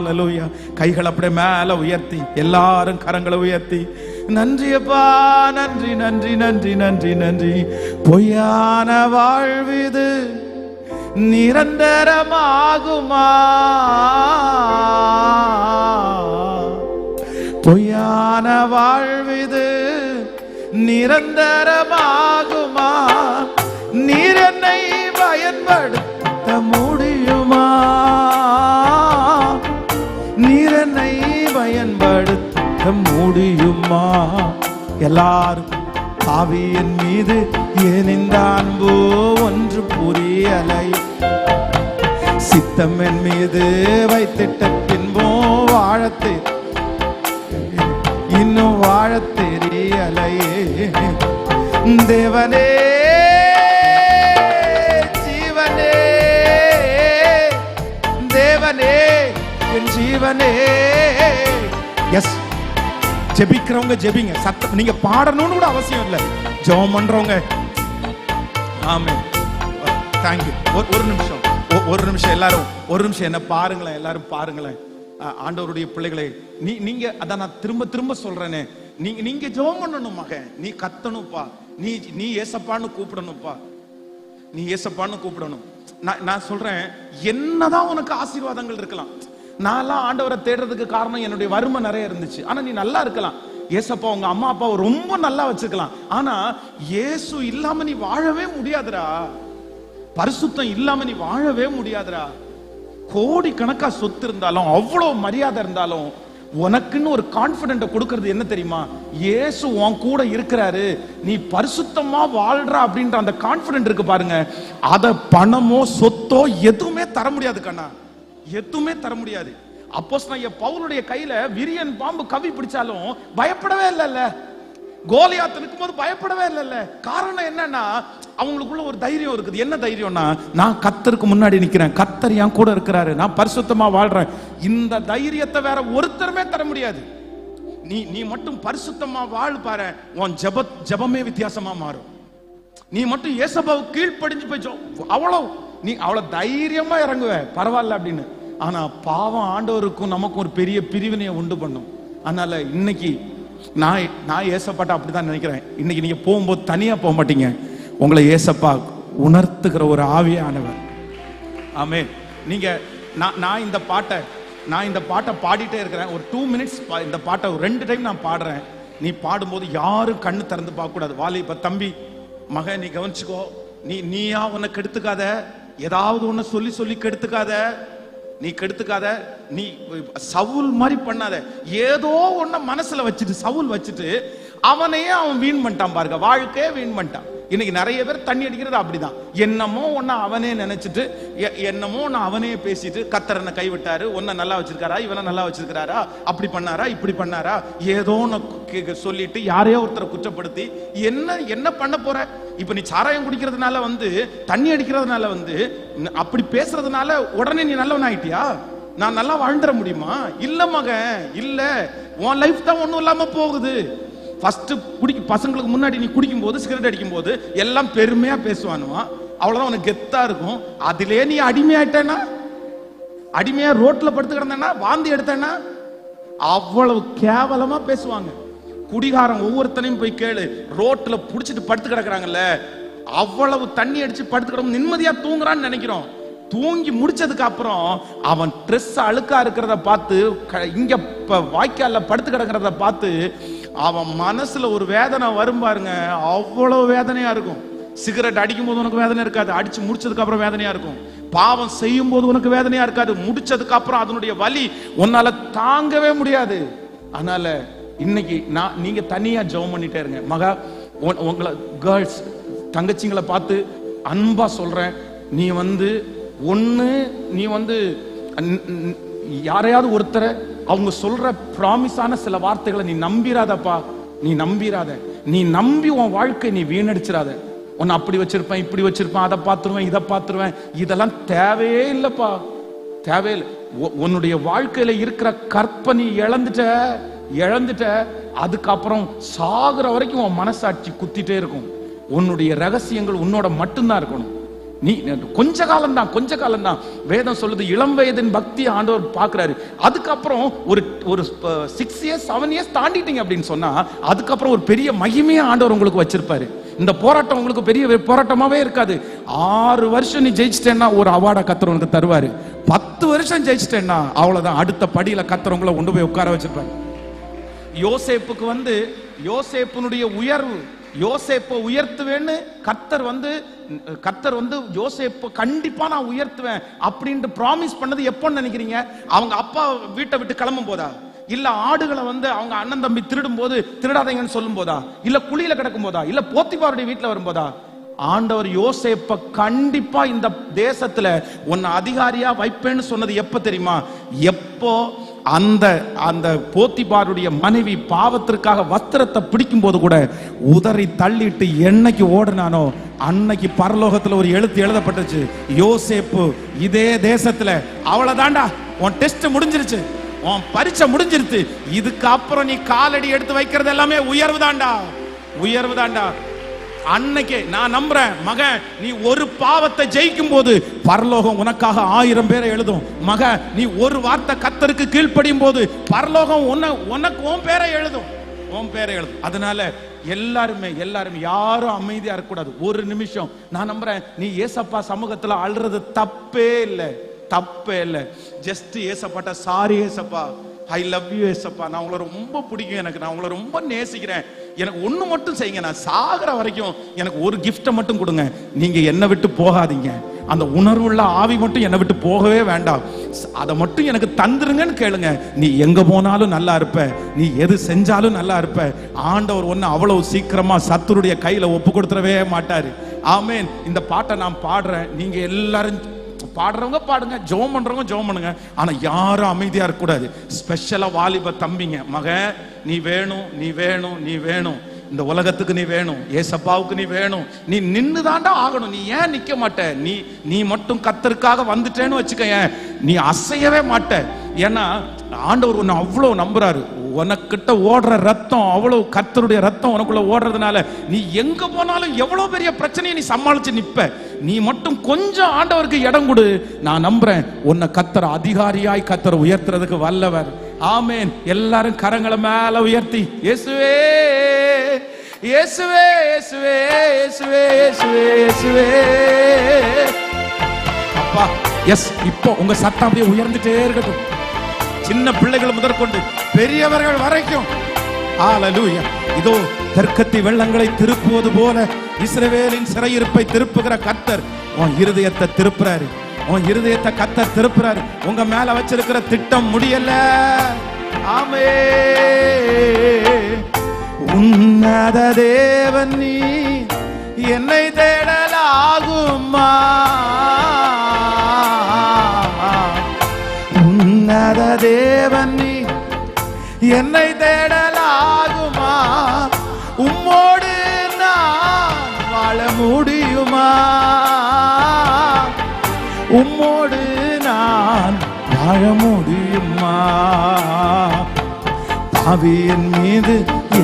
ஹல்லேலூயா. கைகள் அப்படியே மேல உயர்த்தி எல்லாரும் கரங்களை உயர்த்தி நன்றியப்பா, நன்றி நன்றி நன்றி நன்றி நன்றி. பொய்யான வாழ்விது நிரந்தரமாகுமா? பொய்யான வாழ்விது நிரந்தரமாகுமா? நீர் என்னை பயன்படுத்த முடியுமா? நீர் என்னை பயன்படுத்த முடியுமா? எல்லாரும் ஆவியின் மீது ஏன் இந்த அன்பு ஒன்று புரியலை? சித்தம் என் மீது வைத்திட்ட பின்போ வாழத்தே இன்னும் வாழ தெரியலையே. தேவனே ஜீவனே, தேவனே என் ஜீவனே. எஸ், ஜெபிக்கிறவங்க ஜெபிங்க. சத்தம் நீங்க பாடணும்னு கூட அவசியம் இல்லை. ஜெபம் பண்றவங்க ஆமென். தேங்க்யூ. ஒரு நிமிஷம் எல்லாரும் ஒரு நிமிஷம் என்ன பாருங்களேன், எல்லாரும் பாருங்களேன். ஆண்டவருடைய பிள்ளைகளை நீங்க அதான் நான் திரும்ப திரும்ப சொல்றேனே, நீங்க ஜெபம் பண்ணணும் மகன். நீ கத்தணும்ப்பா, நீ ஏசப்பான்னு கூப்பிடணும்ப்பா, நீ ஏசப்பான்னு கூப்பிடணும். நான் சொல்றேன், என்னதான் உனக்கு ஆசீர்வாதங்கள் இருக்கலாம். நான்லாம் ஆண்டவரை தேடுறதுக்கு காரணம் என்னுடைய வறுமை நிறைய இருந்துச்சு. ஆனா நீ நல்லா இருக்கலாம். ஏசப்பா உங்க அம்மா அப்பாவை ரொம்ப நல்லா வச்சுக்கலாம். ஆனா இயேசு இல்லாம நீ வாழவே முடியாதுடா. பரிசுத்தம் இல்லாம நீ வாழவே முடியாதுடா. கோடி கணக்கா சொத்து இருந்தாலும், அவ்வளவு மரியாதை இருந்தாலும், உனக்குன்னு ஒரு கான்பிடென்ட் கொடுக்கிறது என்ன தெரியுமா? இயேசு உன் கூட இருக்கிறாரு, நீ பரிசுத்தமா வாழ்ற அப்படின்ற அந்த கான்பிடென்ட் இருக்கு பாருங்க. அத பணமோ சொத்தோ எதுவுமே தர முடியாது கண்ணா, எதுவுமே தர முடியாது. அப்போஸ்தலனாகிய பவுலுடைய கையில விரியன் பாம்பு கவி பிடிச்சாலும் பயப்படவே இல்லைல்ல. கோலியாத் நிக்கும்போது பயப்படவே இல்லைல்ல. காரணம் என்னன்னா, அவங்களுக்குள்ள ஒரு தைரியம் இருக்குது. என்ன தைரியம்னா, நான் கர்த்தருக்கு முன்னாடி நிக்கிறேன், கர்த்தர் என் கூட இருக்கிறாரு, நான் பரிசுத்தமா வாழ்றேன். இந்த தைரியத்தை வேற ஒருத்தருமே தர முடியாது. நீ மட்டும் பரிசுத்தமா வாழ் பாரு, உன் ஜெபமே வித்தியாசமா மாறும். நீ மட்டும் இயேசுவுக்கு கீழ்ப்படிஞ்சு போய் நீ அவ்வளவு தைரியமா இறங்குவ, பரவாயில்ல அப்படின்னு. ஆனா பாவம் ஆண்டவருக்கும் நமக்கும் ஒரு பெரிய பிரிவினையை உண்டு பண்ணும். அதனால இன்னைக்கு நான் ஏசப்பாட்ட அப்படிதான் நினைக்கிறேன். இன்னைக்கு நீங்க போகும்போது தனியா போக மாட்டீங்க, உங்களை ஏசப்பா உணர்த்துகிற ஒரு ஆவியானவர். ஆமென். நீங்க நான் இந்த பாட்டை பாடிட்டே இருக்கிறேன். ஒரு 2 minutes இந்த பாட்டை 2 டைம் நான் பாடுறேன். நீ பாடும்போது யாரும் கண்ணு திறந்து பார்க்க கூடாது. வாலிப தம்பி மகன், நீ கவனிச்சுக்கோ. நீயா உன்னை கெடுத்துக்காத, ஏதாவது ஒண்ணு சொல்லி கெடுத்துக்காத. நீ கெடுத்துக்காத. நீ சவுல் மாதிரி பண்ணாத. ஏதோ ஒன்ன மனசுல வச்சுட்டு, சவுல் வச்சுட்டு அவனையே அவன் வீண் பண்ணிட்டான் பாருங்க, வாழ்க்கையே வீண் பண்ணிட்டான். இன்னைக்கு நிறைய பேர் தண்ணி அடிக்கிறது அப்படிதான். என்னமோ ஒன்ன அவனே நினைச்சிட்டு, என்னமோ ஒன்னு அவனே பேசிட்டு, கர்த்தர் கைவிட்டாரு, உன்னை நல்லா வச்சிருக்காரா, இவனை நல்லா வச்சிருக்காரா, அப்படி பண்ணாரா, இப்படி பண்ணாரா, ஏதோ ஒன்னு சொல்லிட்டு யாரையோ ஒருத்தரை குற்றப்படுத்தி என்ன பண்ண போற? இப்ப நீ சாராயம் குடிக்கிறதுனால தண்ணி அடிக்கிறதுனால அப்படி பேசுறதுனால உடனே நீ நல்லவன் ஆயிட்டியா? நான் நல்லா வாழ்ந்துட முடியுமா? இல்ல மகன், இல்ல. உன் லைஃப் தான் ஒண்ணும் இல்லாம போகுது. ஃபர்ஸ்ட் பசங்களுக்கு முன்னாடி நீ குடிக்கும் போது, சிகரெட் அடிக்கும் போது எல்லாம் பெருமையா பேசுவானுவா, அவ்வளவுதான் உனக்கு கெத்தா இருக்கும். அதிலே நீ அடிமையாயிட்டேன்னா, அடிமையா ரோட்ல படுத்து கிடந்தேன்னா, வாந்தி எடுத்தேன்னா, அவ்வளவு கேவலமா பேசுவாங்க. குடிகாரம் ஒவ்வொருத்தனையும் போய் கேளு, ரோட்ல புடிச்சிட்டு படுத்து கிடக்குறாங்கல்ல, அவ்வளவு தண்ணி அடிச்சு படுத்து கிடக்கும், நிம்மதியா தூங்குறான்னு நினைக்கிறோம். தூங்கி முடிச்சதுக்கு அப்புறம் அவன் ட்ரெஸ் அழுக்கா இருக்கிறத பார்த்து, இங்க வாய்க்கால படுத்து கிடக்கிறத பார்த்து அவன் மனசுல ஒரு வேதனை வரும் பாருங்க, அவ்வளவு வேதனையா இருக்கும். சிகரெட் அடிக்கும் போது உனக்கு வேதனை இருக்காது, அடிச்சு முடிச்சதுக்கு அப்புறம் வேதனையா இருக்கும். பாவம் செய்யும் போது உனக்கு வேதனையா இருக்காது, முடிச்சதுக்கு அப்புறம் அதனுடைய வலி உன்னால தாங்கவே முடியாது. அதனால இன்னைக்கு நீங்க தனியா ஜெபம் பண்ணிட்டே இருங்க. மகா, உங்களை கேர்ள்ஸ் தங்கச்சிங்களை பார்த்து அன்பா சொல்றேன், நீ யாரையாவது ஒருத்தரை அவங்க சொல்ற ப்ராமிஸான சில வார்த்தைகளை நீ நம்பிராதப்பா. நீ நம்பிராத. நீ நம்பி உன் வாழ்க்கை நீ வீணடிச்சிடாத. உன்னை அப்படி வச்சிருப்பேன், இப்படி வச்சிருப்பேன், அதை பார்த்துருவேன், இதை பார்த்துருவேன், இதெல்லாம் தேவையே இல்லப்பா, தேவையில்லை. உன்னுடைய வாழ்க்கையில இருக்கிற கற்பனை இழந்துட்ட அதுக்கப்புறம் சாகுற வரைக்கும் உன் மனசாட்சி குத்திட்டே இருக்கும். உன்னுடைய ரகசியங்கள் உன்னோட மட்டும்தான் இருக்கணும். நீ கொஞ்ச காலம் தான் வேதம் சொல்லுது. இளம் வயதின் பக்தி ஆண்டவர் பார்க்கிறாரு. அதுக்கப்புறம் ஒரு 6 years 7 years தாண்டிட்டீங்க அப்படின்னு சொன்னா அதுக்கப்புறம் ஒரு பெரிய மகிமையா ஆண்டவர் உங்களுக்கு வச்சிருப்பாரு. இந்த போராட்டம் உங்களுக்கு பெரிய போராட்டமாவே இருக்காது. 6 வருஷம் நீ ஜெயிச்சிட்டேன்னா ஒரு அவார்டை கர்த்தர் உனக்கு தருவாரு. 10 வருஷம் ஜெயிச்சிட்டேன்னா அவ்வளவுதான், அடுத்த படியில கர்த்தர் உங்களை கொண்டு போய் உட்கார வச்சிருப்பாரு. யோசேப்புக்கு யோசேப்புனுடைய உயர்வு, யோசேப்பை உயர்த்துவேன்னு கர்த்தர் யோசேப்பை கண்டிப்பா நான் உயர்த்துவேன் அப்படின்ட்டு ப்ராமிஸ் பண்ணது எப்போன்னு நினைக்கிறீங்க? அவங்க அப்பா வீட்டை விட்டு கிளம்பும் போதா? இல்ல ஆடுகளை அவங்க அண்ணன் தம்பி திருடும் போது திருடாதீங்கன்னு சொல்லும் போதா? இல்ல குழியில கிடக்கும் போதா? இல்ல போத்திபாருடைய வீட்டுல வரும்போதா? ஆண்டவர் யோசேப்பை கண்டிப்பா இந்த தேசத்துல உன்னை அதிகாரியா வைப்பேன்னு சொன்னது எப்ப தெரியுமா? எப்போ அந்த போத்திபாருடைய மனைவி பாவத்திற்காக வஸ்திரத்தை பிடிக்கும் போது கூட உதறி தள்ளிட்டு என்னைக்கு ஓடுனானோ அன்னைக்கு பரலோகத்துல ஒரு எழுத்து எழுதப்பட்டுச்சு, யோசேப்பு இதே தேசத்துல. அவ்வளவுதான்டா, உன் டெஸ்ட் முடிஞ்சிருச்சு, உன் பரீட்சை முடிஞ்சிருச்சு. இதுக்கு அப்புறம் நீ காலடி எடுத்து வைக்கிறது எல்லாமே உயர்வு தாண்டா. அன்னைக்கு நான் நம்புறேன் மகன், நீ ஒரு பாவத்தை ஜெயிக்கும் போது பரலோகம் உனக்காக 1000 பேரை எழுதும். மகன், நீ ஒரு வார்த்தை கர்த்தருக்கு கீழ்ப்படியும் போது பரலோகம் உனக்கு உன் பேரை எழுதும். அதனால எல்லாருமே யாரும் அமைதியா இருக்கக்கூடாது. ஒரு நிமிஷம் நான் நம்புறேன், நீ ஏசப்பா சமூகத்துல அழுறது தப்பே இல்லை. ஜஸ்ட் ஏசப்பாட்ட சாரி ஏசப்பா, ஐ லவ் யூ ஏசப்பா, நான் உங்களை ரொம்ப பிடிக்கும், நான் உங்களை ரொம்ப நேசிக்கிறேன், எனக்கு ஒண்ணு மட்டும் செய்யுங்க, நான் சாகிற வரைக்கும் எனக்கு ஒரு கிஃப்ட்டை மட்டும் கொடுங்க, நீங்க என்னை விட்டு போகாதீங்க, அந்த உணர்வுள்ள ஆவி மட்டும் என்னை விட்டு போகவே வேண்டாம், அதை மட்டும் எனக்கு தந்துருங்கன்னு கேளுங்க. நீ எங்க போனாலும் நல்லா இருப்ப, நீ எது செஞ்சாலும் நல்லா இருப்ப. ஆண்டவர் ஒன்னு அவ்வளவு சீக்கிரமா சத்துருடைய கையில ஒப்பு கொடுத்துடவே மாட்டாரு. ஆமேன். இந்த பாட்டை நான் பாடுறேன், நீங்க எல்லாரும் பாடுறவங்க பாடுங்க, ஜெபம் பண்றவங்க ஜெபம் பண்ணுங்க. ஆனா யாரும் அமைதியா இருக்க கூடாது. ஸ்பெஷலா வாலிப தம்பிங்க, மகன் நீ வேணும், இந்த உலகத்துக்கு நீ வேணும், ஏசப்பாவுக்கு நீ வேணும், நீ நின்னு தாண்டா ஆகணும். நீ ஏன் நிக்க மாட்ட? நீ மட்டும் கர்த்தருக்காக வந்துட்டேன்னு வச்சுக்க, நீ அசையவே மாட்ட. ஏன்னா ஆண்டவர் உன்னை அவ்வளவு நம்புறாரு. உனக்கிட்ட ஓடுற ரத்தம் அவ்வளவு கர்த்தருடைய ரத்தம் உனக்குள்ள ஓடுறதுனால நீ எங்க போனாலும் எவ்வளவு பெரிய பிரச்சனையை நீ சமாளிச்சு நிப்ப. நீ மட்டும் கொஞ்சம் ஆண்டவருக்கு இடம் கொடு, நான் நம்புறேன் உன்னை கர்த்தர் அதிகாரியாய் கர்த்தர் உயர்த்துறதுக்கு வல்லவர். ஆமேன். எல்லாரும் கரங்களை மேல உயர்த்தி இயேசுவே இயேசுவே இயேசுவே இயேசுவே இயேசுவே இயேசுவே. அப்பா எஸ், இப்போ உங்க சத்தம் அப்படியே உயர்ந்துட்டே இருக்கட்டும், சின்ன பிள்ளைகள் முதற்கொண்டு பெரியவர்கள் வரைக்கும். ஹல்லேலூயா. இதோ தெற்கத்தி வெள்ளங்களை திருப்புவது போல இஸ்ரவேலின் சிறையிருப்பை திருப்புகிற கர்த்தர் உன் இருதயத்தை திருப்புறாரு. கர்த்தர் திருப்புறாரு. உங்க மேல வச்சிருக்கிற திட்டம் முடியல. ஆமென். உன்னத தேவன் நீ என்னை தேடலாகுமா? உன்னத தேவன் நீ என்னை தேடலாகுமா? உம்மோடு நான் வாழ முடியுமா? உம்மோடு நான் வாழ முடியுமா? பாவியின் மீது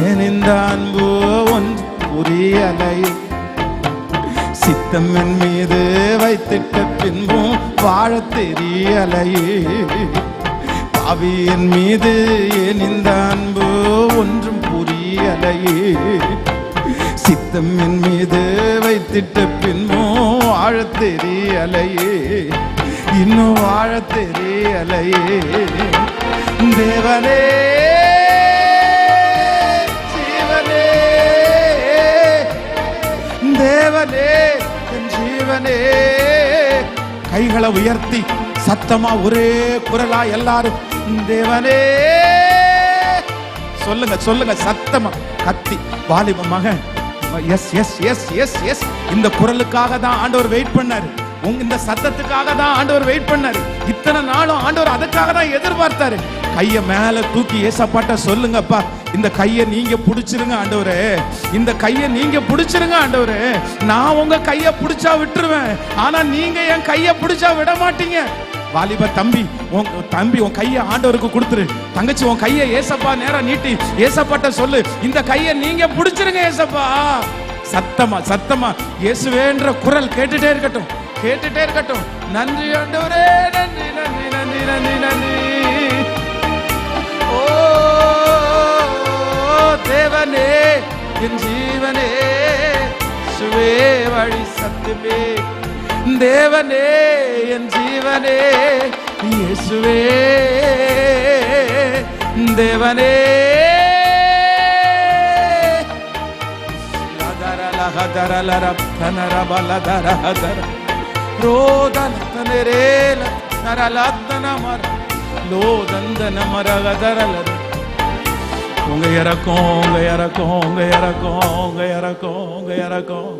ஏன் இந்த அன்பு ஒன்று புரியலை, சித்தம் என் மீது வைத்திட்ட பின்பும் வாழ தெரியலையே. பாவியின் மீது ஏன் இந்த அன்பு ஒன்றும் புரியலையே, சித்தம் என் மீது வைத்திட்ட பின்பும் வாழ தெரியலையே, இன்னும் வாழ தெரியலையே. தேவனே ஜீவனே, தேவனே என் ஜீவனே. கைகளை உயர்த்தி சத்தமா ஒரே குரலா எல்லாரும் தேவனே சொல்லுங்க சத்தமா கத்தி. வாலிப மகன், yes yes yes yes yes. இந்த குரலுக்காக தான் ஆண்டவர் வெயிட் பண்ணாரு, இந்த சத்தத்துக்காக தான் ஆண்டவர் வெயிட் பண்ணாரு. இத்தனை நாளும் ஆண்டவர் அதுக்காக தான் எதிர்பார்த்தாரு. கைய மேல தூக்கி ஏசப்பாட்ட சொல்லுங்கப்பா, இந்த கையை நீங்க புடிச்சிருங்க ஆண்டவரே, இந்த கையை நீங்க புடிச்சிருங்க ஆண்டவரே. நான் உங்க கையை புடிச்சா விட்டுருவேன், ஆனா நீங்க என் கையை புடிச்சா விட மாட்டீங்க. வாலிப தம்பி, உன் கையை ஆண்டவருக்கு கொடுத்துரு. தங்கச்சி, உன் கையை ஏசப்பா நேரா நீட்டி ஏசப்பாட்ட சொல்லு, இந்த கையை நீங்க புடிச்சிருங்க ஏசப்பா. சத்தமா இயேசுவேன்ற குரல் கேட்டுட்டே இருக்கட்டும். கேட்டுட்டே இருக்கட்டும். நன்றி ஆண்டவரே, நன்றி நன்றி நன்றி நன்றி நன்றி. ஓ தேவனே என் ஜீவனே, சுவே வழி சத்துமே, தேவனே என் ஜீவனே, இயேசுவே தேவனே. உங்க இறக்கம் உங்க இறக்கம் உங்க இறக்கம் உங்க இறக்கம் உங்க இறக்கம்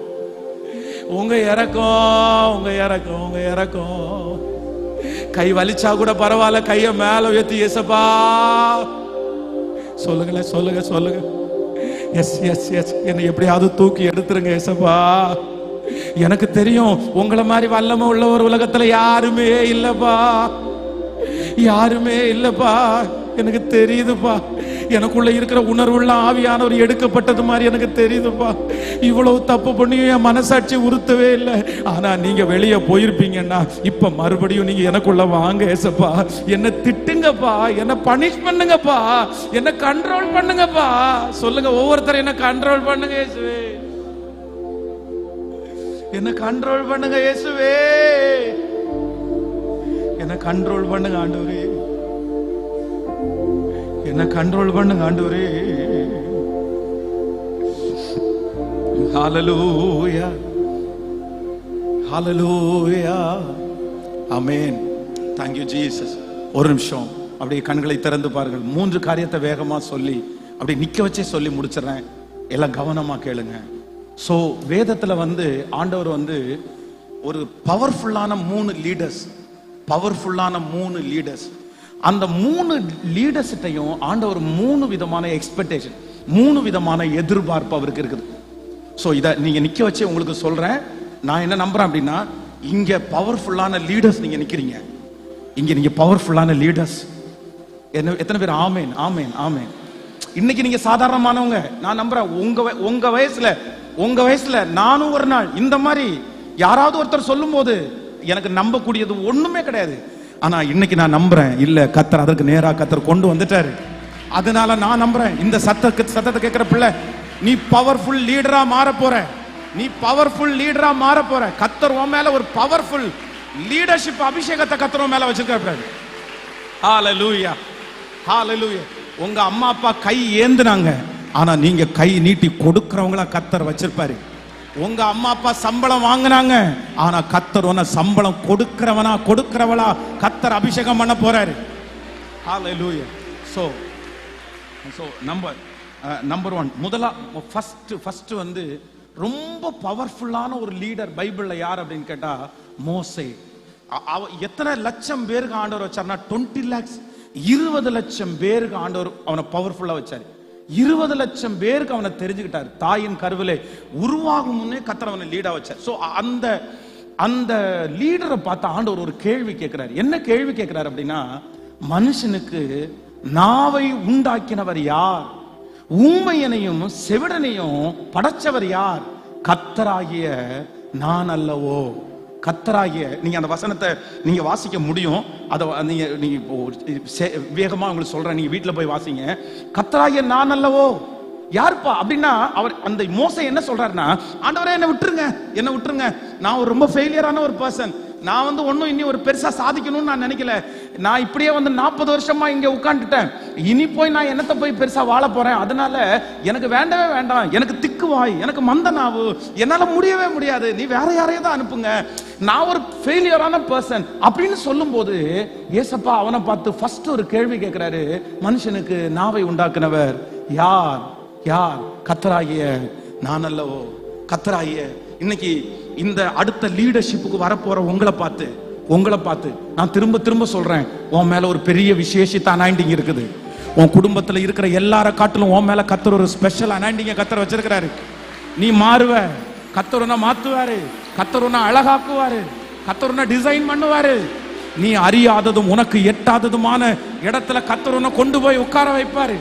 உங்க இறக்கம் உங்க இறக்கம் உங்க இறக்கம். கை வலிச்சா கூட பரவாயில்ல, கைய மேல உயர்த்தி ஏசப்பா சொல்லுங்களேன், சொல்லுங்க சொல்லுங்க. எஸ் எஸ் எஸ், என்னை எப்படியாவது தூக்கி எடுத்துருங்க ஏசப்பா. எனக்கு தெரியும் உங்களை மாதிரி வல்லமை உள்ள ஒரு உலகத்துல யாருமே இல்லப்பா, யாருமே இல்லப்பா. எனக்கு தெரியுதுப்பா, எனக்குள்ள இருக்கிற உணர்வுள்ள ஆவியானவர் எடுக்கப்பட்டது மாதிரி எனக்கு தெரியுதுப்பா. இவ்வளவு தப்பு பண்ணியும் என் மனசாட்சி உறுத்தவே இல்லை. ஆனா நீங்க வெளியே போயிருப்பீங்கன்னா இப்ப மறுபடியும் நீங்க எனக்குள்ள வாங்க ஏசப்பா. என்ன திட்டுங்கப்பா, என்ன பனிஷ் பண்ணுங்கப்பா, என்ன கண்ட்ரோல் பண்ணுங்கப்பா. சொல்லுங்க ஒவ்வொருத்தரும், என்ன கண்ட்ரோல் பண்ணுங்க இயேசுவே, என்ன கண்ட்ரோல் பண்ணுங்க இயேசுவே, என்ன கண்ட்ரோல் பண்ணுங்க ஆண்டவரே, என்ன கண்ட்ரோல் பண்ணுங்க ஆண்டவரே. ஹalleluya ஹalleluya ஆமென். thank you jesus. ஒரு நிமிஷம் அப்படியே கண்களை திறந்து பாருங்கள். 3 காரியத்தை வேகமா சொல்லி அப்படியே நிக்க வச்சே சொல்லி முடிச்சிடுறேன். எல்லாம் கவனமா கேளுங்க. சோ வேதத்துல ஆண்டவர் ஒரு பவர்ஃபுல்லான 3 லீடர்ஸ், பவர்ஃபுல்லான 3 லீடர்ஸ். அந்த 3 லீடர்ஸ்டையும் ஆண்டவர் 3 விதமான எக்ஸ்பெக்டேஷன், 3 விதமான எதிர்பார்ப்பு அவருக்கு இருக்குது. சோ இத நீங்க நிக்க வச்சு உங்களுக்கு சொல்றேன். நான் என்ன நம்புறேன் அப்படின்னா, இங்க பவர்ஃபுல்லான லீடர்ஸ் நீங்க நிக்கிறீங்க, இங்க நீங்க பவர்ஃபுல்லான லீடர்ஸ். எத்தனை பேர் ஆமேன் ஆமேன் ஆமேன். இன்னைக்கு நீங்க சாதாரணமானவங்க. நான் நம்புறேன் உங்க வயசுல நானும் ஒரு நாள் இந்த மாதிரி யாராவது ஒருத்தர் சொல்லும் போது எனக்கு நம்பக்கூடியது ஒண்ணுமே கிடையாது. ஆனா இன்னைக்கு நான் நம்புறேன், இல்ல கர்த்தர் அதற்கு நேரா கர்த்தர் கொண்டு வந்துட்டாரு. அதனால நான் நம்புறேன், இந்த சத்தத்தை கேட்கிற பிள்ளை, நீ பவர்ஃபுல் லீடரா மாற போற, நீ பவர்ஃபுல் லீடரா மாற போற. கர்த்தர் உன் மேல ஒரு பவர்ஃபுல் லீடர்ஷிப் அபிஷேகத்தை கர்த்தர் உன் மேல வச்சிருக்காரு. ஹalleluya ஹalleluya. உங்க அம்மா அப்பா கை ஏந்துனாங்க, ஆனா நீங்க கை நீட்டி கொடுக்கிறவங்களா கர்த்தர் வச்சிருப்பாரு. உங்க அம்மா அப்பா சம்பளம் வாங்கினாங்க, ஆனா கர்த்தர் உன்னை சம்பளம் கொடுக்கிறவளா கர்த்தர் அபிஷேகம் பண்ண போறாரு. ஹalleluya. so நம்பர் 1 முதலா ஃபர்ஸ்ட் ரொம்ப பவர்ஃபுல்லான ஒரு லீடர் பைபிள்ல யார் அப்படின்னு கேட்டா மோசே. எத்தனை லட்சம் பேருக்கு ஆண்டவர் வச்சார்னா 20 lakhs, 20 லட்சம் பேருக்கு ஆண்டவர் அவனை பவர்ஃபுல்லா வச்சாரு. 20 லட்சம் பேருக்கு அவனை தெரிஞ்சுக்கிட்டாரு. தாயின் கருவிலே உருவாகும் முன்னே கர்த்தர் அவனை லீடா வச்சார். சோ அந்த லீடரை பார்த்து ஆண்டவர் ஒரு கேள்வி கேட்கிறார். என்ன கேள்வி கேட்கிறார் அப்படின்னா, மனுஷனுக்கு நாவை உண்டாக்கினவர் யார்? ஊமையனையும் செவிடனையும் படைச்சவர் யார்? கர்த்தராகிய நான் அல்லவோ? கர்த்தராகிய, நீங்க அந்த வசனத்தை நீங்க வாசிக்க முடியும். அதை நீங்க வேகமா உங்களுக்கு சொல்றேன், நீங்க வீட்டுல போய் வாசிங்க. கர்த்தராகிய நான் அல்லவோ யாருப்பா அப்படின்னா, அவர் அந்த மோசே என்ன சொல்றாருன்னா, ஆண்டவரே என்ன விட்டுருங்க, நான் ஒரு ரொம்ப ஃபெயிலியரான ஒரு பர்சன், நான் ஒன்னும் இனி ஒரு பெருசா சாதிக்கணும்னு நான் நினைக்கல, நான் இப்படியே 40 வருஷமா இங்க உட்கார்ந்துட்டேன், இனி போய் நான் என்னத்தை போய் பெருசா வாழ போறேன், அதனால எனக்கு வேண்டவே வேண்டாம், எனக்கு திக்குவாய், எனக்கு மந்த நாவு, என்னால முடியவே முடியாது, நீ வேற யாரையும் தான் அனுப்புங்க, நான் ஒரு ஃபெயிலியரான பர்சன் அப்படின்னு சொல்லும் போது ஏசப்பா அவனை பார்த்து ஃபர்ஸ்ட் ஒரு கேள்வி கேட்கிறாரு. மனுஷனுக்கு நாவை உண்டாக்குனவர் யார்? கர்த்தராகிய நான் அல்லவோ? கர்த்தராகிய. இன்னைக்கு இந்த அடுத்த லீடர்ஷிப்புக்கு வரப்போற உங்களை பார்த்து நான் திரும்ப சொல்றேன், உன் மேல ஒரு பெரிய விசேஷித்த அனாயிண்டிங் இருக்குது. உன் குடும்பத்துல இருக்கிற எல்லார காட்டிலும் உன் மேல கர்த்தர் ஒரு ஸ்பெஷல் அனாயிண்டிங்க கர்த்தர் வச்சிருக்கிறாரு. நீ மாறுவ, கர்த்தர் உன்னை மாத்துவாரு, கர்த்தர் உன்னை அழகாக்குவாரு, கர்த்தர் உன்னை டிசைன் பண்ணுவாரு. நீ அறியாததும் உனக்கு எட்டாததுமான இடத்துல கர்த்தர் உன்னை கொண்டு போய் உட்கார வைப்பாரு.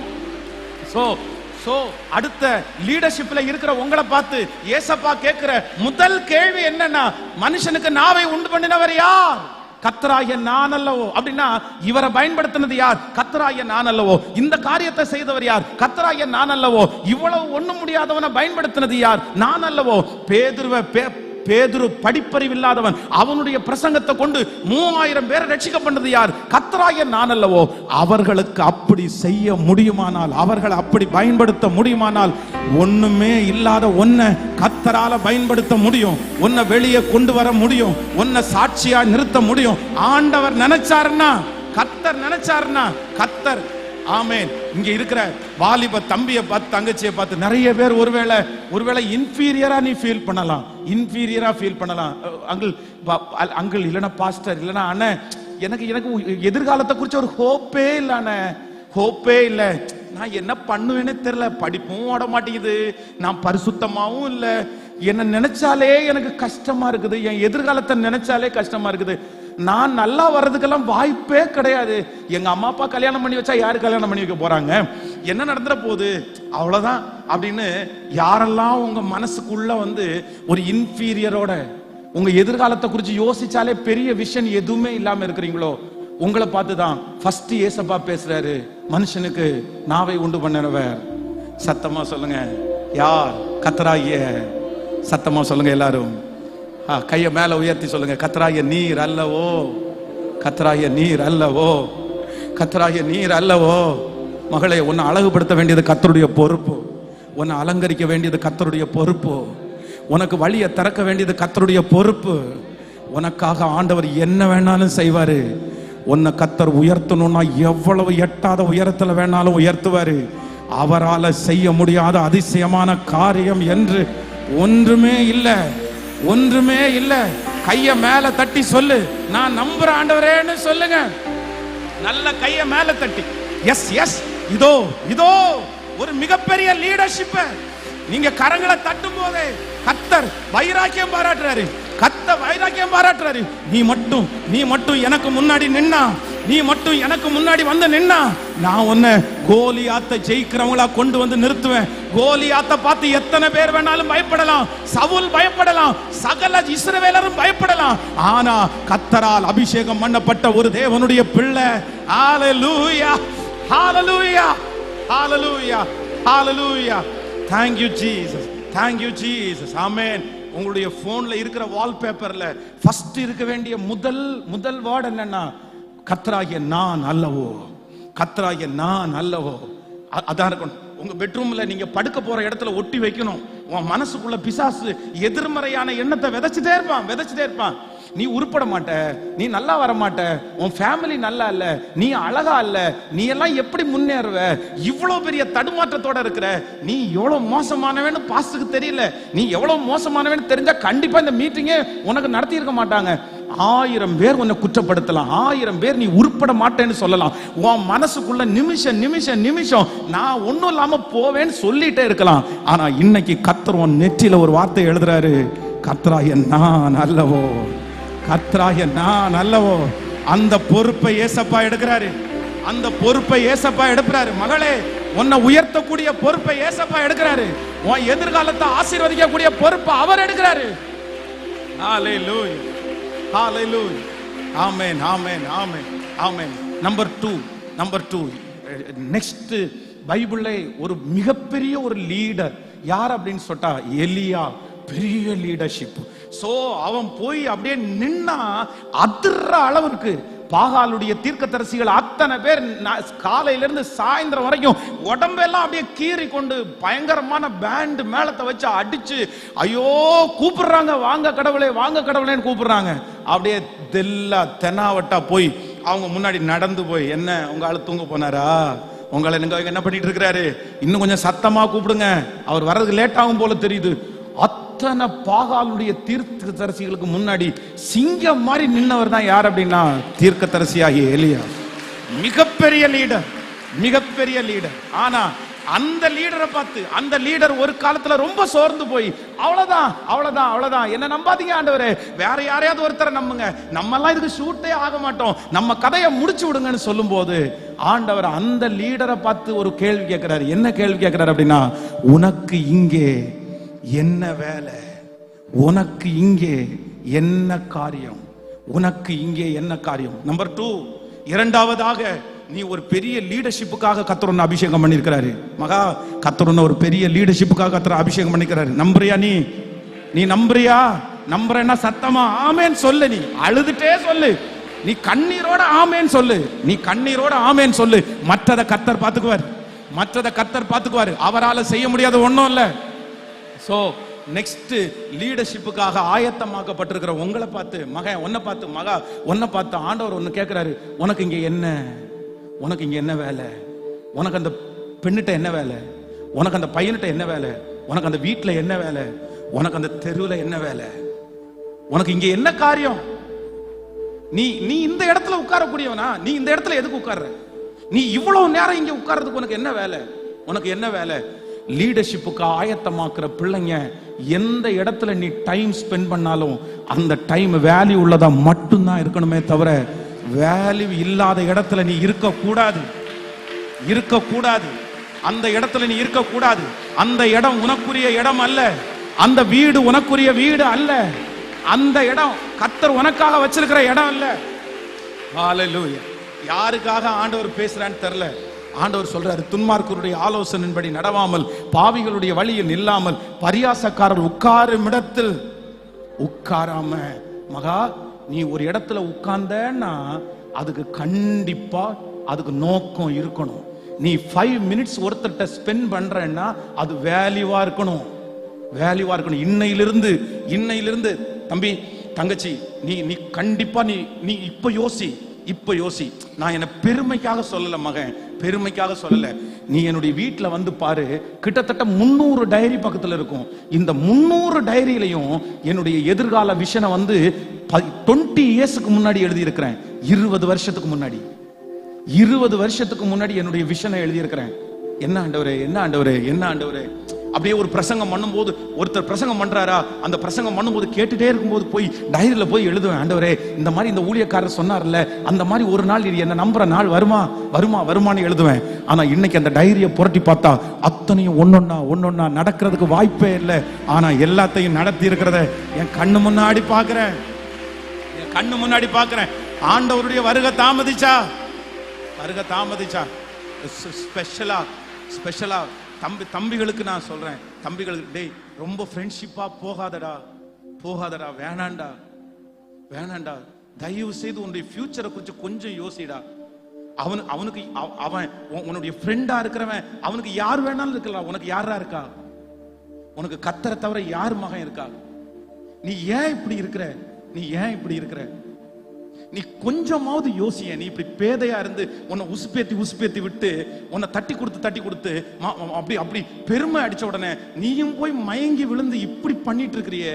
சோ அடுத்த லீடர்ஷிப்ல இருக்கிற உங்களை பார்த்து ஏசப்பா கேட்கிற முதல் கேள்வி என்னன்னா, மனுஷனுக்கு நாவை உண்டு பண்ணினவர் யார்? கர்த்தராகிய நான் அல்லவோ. அப்படின்னா இவரை பயன்படுத்தினது யார்? கர்த்தராகிய நான் அல்லவோ. இந்த காரியத்தை செய்தவர் யார்? கர்த்தராகிய நான் அல்லவோ. இவ்வளவு ஒண்ணும் முடியாதவனை பயன்படுத்தினது யார்? நான் அல்லவோ. பேதுரு படிப்பறிவில்லாதவன், அவனுடைய பிரசங்கத்தை கொண்டு 3000 பேரை ரட்சிக்கப்பட்டது யார்? கர்த்தராகிய நான் அல்லவோ. அவர்களுக்கு அப்படி செய்ய முடியுமானால், அவர்களை அப்படி பயன்படுத்த முடியுமானால், ஒண்ணுமே இல்லாத ஒன்ன கர்த்தரால பயன்படுத்த முடியும். ஒன்ன வெளியே கொண்டு வர முடியும். ஒன்ன சாட்சியா நிறுத்த முடியும். ஆண்டவர் நினைச்சாருன்னா, கர்த்தர் நினைச்சாருன்னா, கர்த்தர். ஆமென். இங்க இருக்கிற வாலிப தம்பியை பார்த்து, தங்கச்சியை பார்த்து நிறைய பேர் ஒருவேளை இன்ஃபீரியரா நீ ஃபீல் பண்ணலாம், இன்ஃபீரியரா ஃபீல் பண்ணலாம். அங்கிள் இல்லைன்னா பாஸ்டர் இல்லைன்னா அண்ணன், எனக்கு எதிர்காலத்தை குறிச்ச ஒரு ஹோப்பே இல்லை அண்ணன், ஹோப்பே இல்லை. நான் என்ன பண்ணுவேன்னு தெரியல, படிப்பும் ஓட மாட்டேங்குது, நான் பரிசுத்தமாவும் இல்லை, என்ன நினைச்சாலே எனக்கு கஷ்டமா இருக்குது, என் எதிர்காலத்தை நினைச்சாலே கஷ்டமா இருக்குது, நான் நல்லா வர்றதுக்கெல்லாம் வாய்ப்பே கிடையாது. எங்க அம்மா அப்பா கல்யாணம் பண்ணி வச்சா யாரு கல்யாணம் பண்ணி வைக்க போறாங்க, என்ன நடந்துற போகுது, அவ்வளவுதான் அப்படின்னு யாரெல்லாம் உங்க மனசுக்குள்ள ஒரு இன்ஃபீரியரோட உங்க எதிர்காலத்தை குறித்து யோசிச்சாலே பெரிய விஷன் எதுவுமே இல்லாம இருக்கிறீங்களோ, உங்களை பார்த்துதான் ஃபர்ஸ்ட் ஏசப்பா பேசுறாரு. மனுஷனுக்கு நாவை உண்டு பண்ணினவர். சத்தமா சொல்லுங்க, யார்? கர்த்தராகிய. சத்தமா சொல்லுங்க எல்லாரும், கைய மேல உயர்த்தி சொல்லுங்க, கர்த்தராகிய நீர் அல்லவோ, கர்த்தராகிய நீர் அல்லவோ, கர்த்தராகிய நீர் அல்லவோ. மகளே, உன்னை அழகுபடுத்த வேண்டியது கர்த்தருடைய பொறுப்பு, உன்னை அலங்கரிக்க வேண்டியது கர்த்தருடைய பொறுப்பு, உனக்கு வழியை திறக்க வேண்டியது கர்த்தருடைய பொறுப்பு. உனக்காக ஆண்டவர் என்ன வேணாலும் செய்வாரு. உன்னை கர்த்தர் உயர்த்தணும்னா எவ்வளவு எட்டாத உயரத்துல வேணாலும் உயர்த்துவாரு. அவரால் செய்ய முடியாத அதிசயமான காரியம் என்று ஒன்றுமே இல்லை, ஒன்றுமே இல்லை. கைய மேல தட்டி சொல்லு, நான் நம்புற ஆண்டவரேன்னு சொல்லுங்க. நல்ல கைய மேல தட்டி எஸ் எஸ், இதோ இதோ ஒரு மிகப்பெரிய லீடர்ஷிப். நீங்க கரங்களை தட்டும் போதே கர்த்தர் வைராக்கியம் பாராட்டுறாரு, கர்த்தர் வைராக்கியம் பாராட்டுறாரு. நீ மட்டும் எனக்கு முன்னாடி நின்னா, நீ மட்டும் எனக்கு முன்னாடி வந்து நின்னா, நான் உன்னை கோலியாத்தை ஜெயிக்கிறவங்களா கொண்டு வந்து நிறுத்துவேன். கோலியாத்தை பார்த்து எத்தனை பேர் வேணாலும் பயப்படலாம், சவுல் பயப்படலாம், சகல இஸ்ரவேலரும் பயப்படலாம். ஆனா கர்த்தரால் அபிஷேகம் பண்ணப்பட்ட ஒரு தேவனுடைய பிள்ளை, ஹalleluya ஹalleluya ஹalleluya ஹalleluya. Thank you Jesus, thank you Jesus. Amen. உங்களுடைய போன்ல இருக்கிற வால்பேப்பர்ல ஃபர்ஸ்ட் இருக்க வேண்டிய முதல் வேர்ட் என்னன்னா, கர்த்தராகிய நான் அல்லவோ, கர்த்தராகிய நான் அல்லவோ. அதான் இருக்கணும். உங்க பெட்ரூம்ல நீங்க படுக்க போற இடத்துல ஒட்டி வைக்கணும். உன் மனசுக்குள்ள பிசாசு எதிர்மறையான எண்ணத்தை விதைச்சுட்டே இருப்பான். நீ உருப்பட மாட்ட, நீ நல்லா வர மாட்ட, உன் ஃபேமிலி நல்லா இல்ல, நீ அழகா இல்ல, நீ எல்லாம் எப்படி முன்னேறுவ, இவ்வளவு பெரிய தடுமாற்றத்தோட இருக்கிற, நீ எவ்வளவு மோசமானவன்னு பாஸ்டருக்கு தெரியல, நீ எவ்வளவு மோசமானவன்னு தெரிஞ்சா கண்டிப்பா இந்த மீட்டிங்கே உனக்கு நடத்தி இருக்க மாட்டாங்க. 1000 பேர் உன்னை குற்றப்படுத்தலாம், 1000 பேர் நீ உருப்பட மாட்டேன்னு சொல்லலாம். உன் மனசுக்குள்ள நிமிஷம் நான் ஒன்னும் இல்லாம போவேன்னு சொல்லிட்டே இருக்கலாம். ஆனா இன்னைக்கு கர்த்தர் உன் நெற்றியில ஒரு வார்த்தை எழுதுறாரு, கர்த்தராகிய நான் அல்லவோ, கர்த்தராகிய நான் அல்லவோ. அந்த பொறுப்பை ஏசப்பா எடுக்கிறாரு, அந்த பொறுப்பை ஏசப்பா எடுக்கிறாரு. மகளே, உன்னை உயர்த்தக்கூடிய பொறுப்பை ஏசப்பா எடுக்கிறாரு. உன் எதிர்காலத்தை ஆசீர்வதிக்கக்கூடிய பொறுப்பை அவர் எடுக்கிறாரு. ஹalleluya ஹalleluya. ஆமென் ஆமென் ஆமென் ஆமென். நம்பர் 2 நெக்ஸ்ட் பைபிள்ல ஒரு மிகப்பெரிய ஒரு லீடர் யார் அப்படின்னு சொல்லிட்டா எலியா. பெரிய லீடர்ஷிப். சோ அவன் போய் அப்படியே நின்னா அதிர்ற அளவுக்கு பாகாலுடைய தீர்க்கதரிசிகள் அத்தனை பேர் காலையில இருந்து சாயந்தரம் வரைக்கும் உடம்பெல்லாம் அப்படியே கீறி கொண்டு பயங்கரமான பேண்ட் மேளத்தை வச்சு அடிச்சு ஐயோ கூப்பிடுறாங்க, வாங்க கடவுளே வாங்க கடவுளேன்னு கூப்பிடுறாங்க. அப்படியே தென்னாவட்டா போய் அவங்க முன்னாடி நடந்து போய், என்ன உங்க ஆளு தூங்க போனாரா, உங்களை நீங்க என்ன பண்ணிட்டு இருக்கிறாரு, இன்னும் கொஞ்சம் சத்தமா கூப்பிடுங்க, அவர் வர்றதுக்கு லேட் ஆகும் போல தெரியுது. அத்தனை பாகாலுடைய தீர்க்கதரிசிகளுக்கு முன்னாடி சிங்கம் மாதிரி நின்னவர் தான் யார் அப்படின்னா தீர்க்கதரிசியாகிய எலியா. மிகப்பெரிய லீடர். ஆனா அந்த லீடரை பார்த்து அந்த லீடர் ஒரு காலத்துல ரொம்ப சோர்ந்து போய் அவ்வளவுதான் என்ன நம்பாதீங்க ஆண்டவரே, வேற யாரையாவது ஒருத்தரை நம்புங்க, நம்ம எல்லாம் இதுக்கு ஷூட்டே ஆக மாட்டோம், நம்ம கதையை முடிச்சு விடுங்கன்னு சொல்லும் போது ஆண்டவர் அந்த லீடரை பார்த்து ஒரு கேள்வி கேட்கிறாரு. என்ன கேள்வி கேட்கிறாரு அப்படின்னா, உனக்கு இங்கே என்ன வேலை, உனக்கு இங்கே என்ன காரியம், உனக்கு இங்கே என்ன காரியம். நம்பர் 2, இரண்டாவதாக, நீ ஒரு பெரிய லீடர்ஷிப்புக்காக கர்த்தர் உன்னை அபிஷேகம் பண்ணியிருக்கிறாரு. மகா, கர்த்தர் உன்னை ஒரு பெரிய லீடர்ஷிப்புக்காக கர்த்தர் அபிஷேகம் பண்ணிக்கிறாரு. நம்புறியா? நீ நம்புறியா? நம்புறேன்னா சத்தமா ஆமேன் சொல்லு. நீ அழுதுட்டே சொல்லு, நீ கண்ணீரோட ஆமேன் சொல்லு, நீ கண்ணீரோட ஆமேன் சொல்லு. மற்றதை கர்த்தர் பார்த்துக்குவார், மற்றதை கர்த்தர் பார்த்துக்குவார். அவரால் செய்ய முடியாத ஒன்றும் இல்லை. சோ நெக்ஸ்ட், லீடர்ஷிப்புக்காக ஆயத்தமாக்கப்பட்டிருக்கிற உங்களை பார்த்து, மகன் உன்னை பார்த்து, மகா உன்னை பார்த்து ஆண்டவர் ஒன்னு கேட்கிறாரு. உனக்கு இங்க என்ன, உனக்கு இங்க என்ன வேலை, உனக்கு அந்த பெண்ணிட்ட என்ன வேலை, உனக்கு அந்த பையன்கிட்ட என்ன வேலை, உனக்கு அந்த வீட்டுல என்ன வேலை, உனக்கு அந்த தெருவில் என்ன வேலை, உனக்கு இங்க என்ன காரியம்? நீ நீ இந்த இடத்துல உட்காரக்கூடியவனா? நீ இந்த இடத்துல எதுக்கு உட்கார்ற? நீ இவ்வளவு நேரம் இங்க உட்கார்றதுக்கு உனக்கு என்ன வேலை, உனக்கு என்ன வேலை? லீடர்ஷிப்புக்கு ஆயத்தமாக்குற பிள்ளைங்க, எந்த இடத்துல நீ டைம் ஸ்பெண்ட் பண்ணாலும் அந்த டைம் வேல்யூ உள்ளதா மட்டும்தான் இருக்கணுமே தவிர, வேல்யூ இல்லாத இடத்துல நீ இருக்கக்கூடாது, இருக்கக்கூடாது. அந்த இடத்துல நீ இருக்கக்கூடாது. அந்த இடம் உனக்குரிய இடம் அல்ல, அந்த வீடு உனக்குரிய வீடு அல்ல, அந்த இடம் கர்த்தர் உனக்காக வச்சிருக்கிற இடம் அல்ல. ஹல்லேலூயா. யாருக்காக ஆண்டவர் பேசுறான்னு தெரியல. ஆண்டவர் சொல்றாரு, துன்மார்க்கருடைய ஆலோசனையின்படி நடவாமல், பாவிகளுடைய வழியில் நில்லாமல், பரியாசக்காரர் உட்காரும் இடத்தில் உட்காராம. மகா, நீ ஒரு இடத்துல உட்கார்ந்தன்னா அதுக்கு கண்டிப்பா அதுக்கு நோக்கம் இருக்கணும். நீ 5 மினிட்ஸ் ஒருத்தர்கிட்ட ஸ்பெண்ட் பண்றன்னா அது வேல்யூவா இருக்கணும், வேல்யூவா இருக்கணும். இன்னையிலிருந்து தம்பி தங்கச்சி, நீ கண்டிப்பா நீ இப்ப யோசி. நான் என்ன பெருமைக்காக சொல்லல மகன், பெருமைக்காக சொல்லல. நீ என்னுடைய வீட்டுல வந்து பாரு, கிட்டத்தட்ட 300 டைரி பக்கத்துல இருக்கும். இந்த 300 டைரியிலையும் என்னுடைய எதிர்கால விஷனை வந்து 20 இயர்ஸ்க்கு முன்னாடி எழுதி இருக்கிறேன். 20 வருஷத்துக்கு முன்னாடி, 20 வருஷத்துக்கு முன்னாடி என்னுடைய விஷனை எழுதி இருக்கிறேன். என்ன ஆண்டவரே, என்ன ஆண்டவரே, என்ன ஆண்டவரே. அப்படியே ஒரு பிரசங்கம் பண்ணும்போது, ஒருத்தர் பிரசங்கம் பண்றாரா, அந்த பிரசங்கம் பண்ணும்போது கேட்டுட்டே இருக்கும்போது போய் டைரியில போய் எழுதுவேன், ஆண்டவரே இந்த மாதிரி இந்த ஊழியக்காரர் சொன்னார்ல, அந்த மாதிரி ஒரு நாள் இது என்ன நம்புற நாள் வருமானு எழுதுவேன். ஆனா இன்னைக்கு அந்த டைரியை புரட்டி பார்த்தா அத்தனையும் ஒன்னொன்னா நடக்கிறதுக்கு வாய்ப்பே இல்லை. ஆனா எல்லாத்தையும் நடத்தி இருக்கிறத என் கண்ணு முன்னாடி பாக்குறேன். ஆண்டவருடைய வருகை தாமதிச்சா ஸ்பெஷலா தம்பிகளுக்கு நான் சொல்றேன், தம்பிகளுக்கு, டேய் ரொம்ப ஃப்ரெண்ட்ஷிப்பா போகாதடா, வேணாண்டா. தயவு செய்து உன்னுடைய ஃபியூச்சரை குறித்து கொஞ்சம் யோசிடா. அவனுக்கு அவன் உன்னுடைய ஃப்ரெண்டா இருக்கிறவன், அவனுக்கு யார் வேணாலும் இருக்கலாம். உனக்கு யாரா இருக்கா? உனக்கு கர்த்தரை தவிர யார் மகன் இருக்கா? நீ ஏன் இப்படி இருக்கிற? நீ கொஞ்சமாவது யோசிய. நீ இப்படி பேதையா இருந்து உன்னை உசுப்பேத்தி விட்டு உன்னை தட்டி கொடுத்து அப்படி பெருமை அடிச்ச உடனே நீயும் போய் மயங்கி விழுந்து இப்படி பண்ணிட்டு இருக்கிறியே.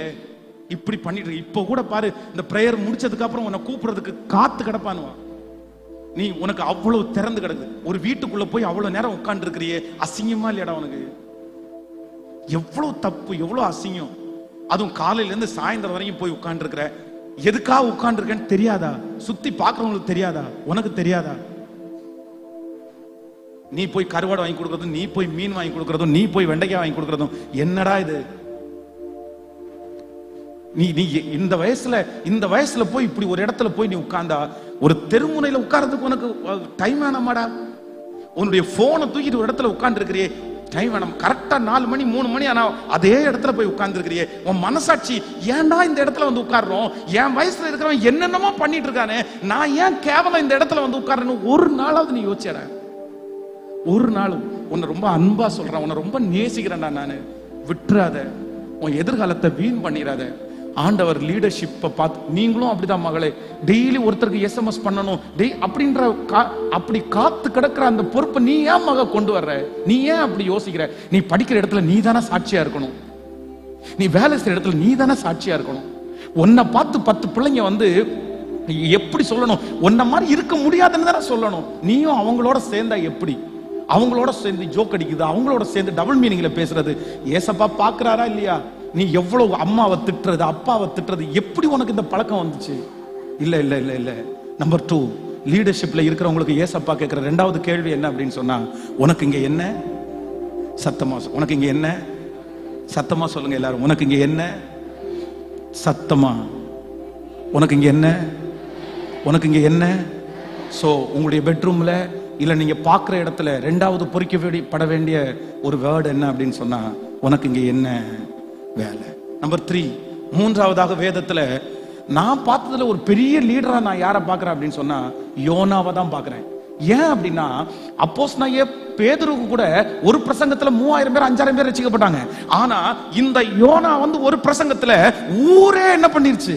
இப்ப கூட பாரு, இந்த பிரேயர் முடிச்சதுக்கு அப்புறம் உன்னை கூப்பிடுறதுக்கு காத்து கிடப்பானுவா. நீ உனக்கு அவ்வளவு திறந்து கிடக்கு. ஒரு வீட்டுக்குள்ள போய் அவ்வளவு நேரம் உட்கார்ந்து இருக்கிறியே, அசிங்கமா இல்லையாடா உனக்கு? எவ்வளவு தப்பு, எவ்வளவு அசிங்கம். அதுவும் காலையில இருந்து சாயந்தரம் வரைக்கும் போய் உட்கார்ந்து இருக்கிற. எதுக்காக உட்கார்ந்து இருக்கேன்னு தெரியாதா? சுத்தி பாக்குறவங்களுக்கு தெரியாதா? உனக்கு தெரியாதா? நீ போய் கருவாடு வாங்கி கொடுக்கறதும், நீ போய் மீன் வாங்கி கொடுக்கறதும், நீ போய் வெண்டைக்காய் வாங்கி கொடுக்கறதும் என்னடா இது? நீ இந்த வயசுல போய் இப்படி ஒரு இடத்துல போய் நீ உட்கார்ந்தா, ஒரு தெருமுனையில உட்கார்றதுக்கு உனக்கு டைம் வேணாமாடா? உன்னுடைய போனை தூக்கிட்டு ஒரு இடத்துல உட்கார்ந்து இருக்கிறியே, டைம் வேணும். கரெக்டா 4 மணி 3 மணி ஆனா அதே இடத்துல போய் உட்கார்ந்து இருக்கிறியே. உன் மனசாட்சி ஏன்டா இந்த இடத்துல வந்து உட்கார்றோம்? என் வயசுல இருக்கிறவன் என்னென்னமோ பண்ணிட்டு இருக்கானே, நான் ஏன் கேவலம் இந்த இடத்துல வந்து உட்கார்றேன்னு ஒரு நாளாவது நீ யோசிச்சற? ஒரு நாளும் உன்னை ரொம்ப அன்பா சொல்றேன், உன்னை ரொம்ப நேசிக்கிறேன்டா நானு. விட்டுறாத, உன் எதிர்காலத்தை வீண் பண்ணிடாத. ஆண்டவர் லீடர்ஷிப்பை பார்த்து, நீங்களும் அப்படிதான் மகளே, டெய்லி ஒருத்தருக்கு SMS பண்ணணும் அப்படின்ற அப்படி காத்து கிடக்கிற அந்த பொறுப்பை நீ ஏன் மக கொண்டு வர்ற? நீ ஏன் அப்படி யோசிக்கிற? நீ படிக்கிற இடத்துல நீ தானே சாட்சியா இருக்கணும், நீ வேலை செய்யற இடத்துல நீ தானே சாட்சியா இருக்கணும். உன்னை பார்த்து 10 பிள்ளைங்க வந்து எப்படி சொல்லணும்? உன்ன மாதிரி இருக்க முடியாதுன்னு தானே சொல்லணும். நீயும் அவங்களோட சேர்ந்தா எப்படி? அவங்களோட சேர்ந்து ஜோக் அடிக்குது, அவங்களோட சேர்ந்து டபுள் மீனிங்ல பேசுறது ஏசப்பா பாக்குறாரா இல்லையா? நீ எவ்வளவு அம்மாவை திட்டுறது, அப்பாவை திட்டுறது, எப்படி உனக்கு இந்த பழக்கம் வந்துச்சு? இல்ல. நம்பர் 2, லீடர்ஷிப்ல இருக்கிறவங்களுக்கு ஏசப்பா கேட்கிற ரெண்டாவது கேள்வி என்ன அப்படின்னு சொன்னா, உனக்கு இங்க என்ன? சத்தமா உனக்கு இங்க என்ன? சத்தமா சொல்லுங்க எல்லாரும், உனக்கு இங்க என்ன? சத்தமா உனக்கு இங்க என்ன? உனக்கு இங்க என்ன? சோ உங்களுடைய பெட்ரூம்ல இல்ல நீங்க பார்க்குற இடத்துல ரெண்டாவது பொறிக்கப்பட வேண்டிய ஒரு வேர்டு என்ன அப்படின்னு சொன்னா, உனக்கு இங்க என்ன வேலை? நம்பர் 3, மூன்றாவதாக வேதத்துல நான் பார்த்ததுல ஒரு பெரிய லீடரா நான் யாரை பார்க்கிறேன் அப்படின்னு சொன்னா, யோனாவை தான் பார்க்கிறேன். ஏன் அப்படின்னா, அப்போஸ்தலனாகிய பேதுருக்கு கூட ஒரு பிரசங்கத்துல 3000 பேர் 5000 பேர் ரட்சிக்கப்பட்டாங்க. ஆனா இந்த யோனா ஒரு பிரசங்கத்துல ஊரே என்ன பண்ணிருச்சு?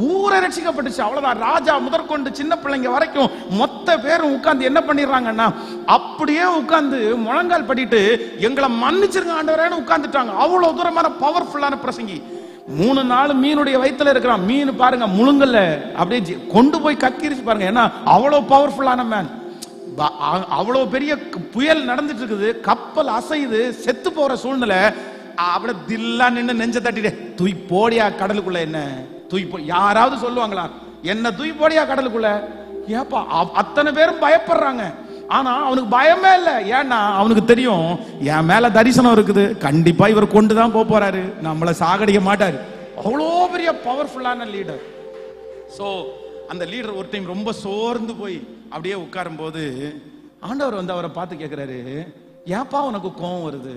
ஊரே ரட்சிக்கப்பட்டுச்சு. அவ்வளவுதான். ராஜா முதற்கொண்டு சின்ன பிள்ளைங்க வரைக்கும் மொத்த பேரும் உட்கார்ந்து என்ன பண்ணிடுறாங்கன்னா, அப்படியே உட்கார்ந்து முழங்கால் படிட்டு எங்களை மன்னிச்சிருங்க ஆண்டவரேன்னு உட்கார்ந்துட்டாங்க. அவ்வளவு தூரமான பவர்ஃபுல்லான பிரசங்கி. 3 நாள் மீனுடைய வயித்துல இருக்கிறான். மீன் பாருங்க முழுங்கல்ல, அப்படியே கொண்டு போய் கக்கிரிச்சு பாருங்க. ஏன்னா அவ்வளவு பவர்ஃபுல்லான மேன். அவ்வளவு பெரிய புயல் நடந்துட்டு இருக்குது, கப்பல் அசையுது, செத்து போற சூழ்நிலை. அவள தில்லா நின்று நெஞ்ச தட்டிட்டு தூய் போடியா கடலுக்குள்ள, என்ன தூய் போ, யாராவது சொல்லுவாங்களா என்ன தூய் போடியா கடலுக்குள்ள? ஏப்பா அத்தனை பேரும் பயப்படுறாங்க. ஆனா அவனுக்கு பயமே இல்லை. ஏன்னா அவனுக்கு தெரியும் என் மேல தரிசனம் இருக்குது, கண்டிப்பா இவர் கொண்டுதான் போறாரு, நம்மள சாகடிக்க மாட்டாரு. அவ்வளோ பெரிய பவர்ஃபுல்லான லீடர். சோ அந்த லீடர் ஒரு டைம் ரொம்ப சோர்ந்து போய் அப்படியே உட்காரும் போது ஆண்டவர் அவரை பார்த்து கேட்கிறாரு, ஏப்பா உனக்கு கோவம் வருது?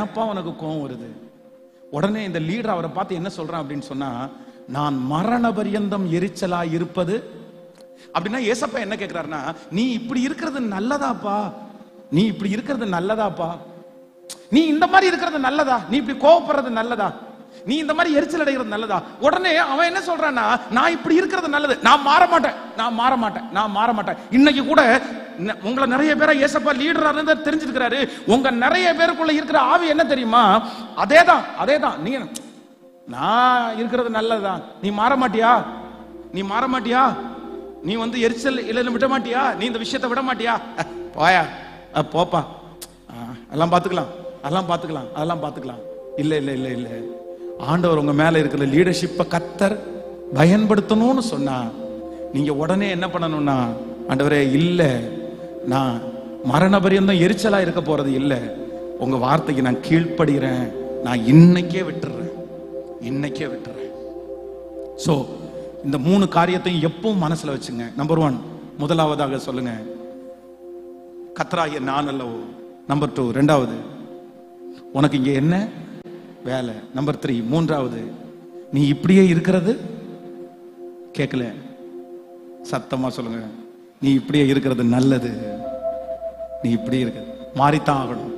ஏப்பா உனக்கு கோவம் வருது? உடனே இந்த லீடர் அவரை பார்த்து என்ன சொல்றான் அப்படின்னு சொன்னா, நான் மரண பரியந்தம் எரிச்சலா இருப்பது அப்படின்னா, ஏசப்பா என்ன கேட்கிறாருன்னா, நீ இப்படி இருக்கிறது நல்லதாப்பா, நீ இப்படி இருக்கிறது நல்லதாப்பா, நீ இந்த மாதிரி இருக்கிறது நல்லதா, நீ இப்படி கோவப்படுறது நல்லதா, நீ இந்த மாதிரி எரிச்சல் அடைகிறது நல்லதா? உடனே அவன் என்ன சொல்றான்னா, நான் இப்படி இருக்கிறது நல்லது, நான் மாற மாட்டேன், நான் மாற மாட்டேன், நான் மாற மாட்டேன். இன்னைக்கு கூட உங்களை நிறைய பேரை ஏசப்பா லீடரா இருந்து தெரிஞ்சிருக்கிறாரு. உங்க நிறைய பேருக்குள்ள இருக்கிற ஆவி என்ன தெரியுமா? அதேதான் அதேதான். நீ நான் இருக்கிறது நல்லதுதான், நீ மாற மாட்டியா, நீ மாற மாட்டியா, நீ எரிச்சல் இல்ல விட மாட்டியா, நீ இந்த விஷயத்தை விட மாட்டியா, போயா போப்பா, எல்லாம் பாத்துக்கலாம், அதெல்லாம் பாத்துக்கலாம், அதெல்லாம் பாத்துக்கலாம். இல்ல இல்ல இல்ல இல்ல, ஆண்டவர் உங்க மேல இருக்கிற லீடர்ஷிப்பை கத்தர் பயன்படுத்தணும்னு சொன்னா, நீங்க உடனே என்ன பண்ணணும்னா, ஆண்டவரே இல்ல, நான் மரண பரியந்தம் எரிச்சலா இருக்க போறது இல்ல, உங்க வார்த்தைக்கு நான் கீழ்ப்படுகிறேன், நான் இன்னைக்கே விட்டுறேன், இன்னைக்கே விட்டுறேன். சோ இந்த 3 காரியத்தையும் எப்பவும் மனசுல வச்சுங்க. நம்பர் 1, முதலாவதாக சொல்லுங்க, கர்த்தராகிய நான் அல்லவோ. நம்பர் 2, ரெண்டாவது, உனக்கு இங்க என்ன வேலை. நம்பர் 3, மூன்றாவது, நீ இப்படியே இருக்கிறது கேட்கல, சத்தமா சொல்லுங்க, நீ இப்படியே இருக்கிறது நல்லது. நீ இப்படி இருக்க மாறித்தான் ஆகணும்,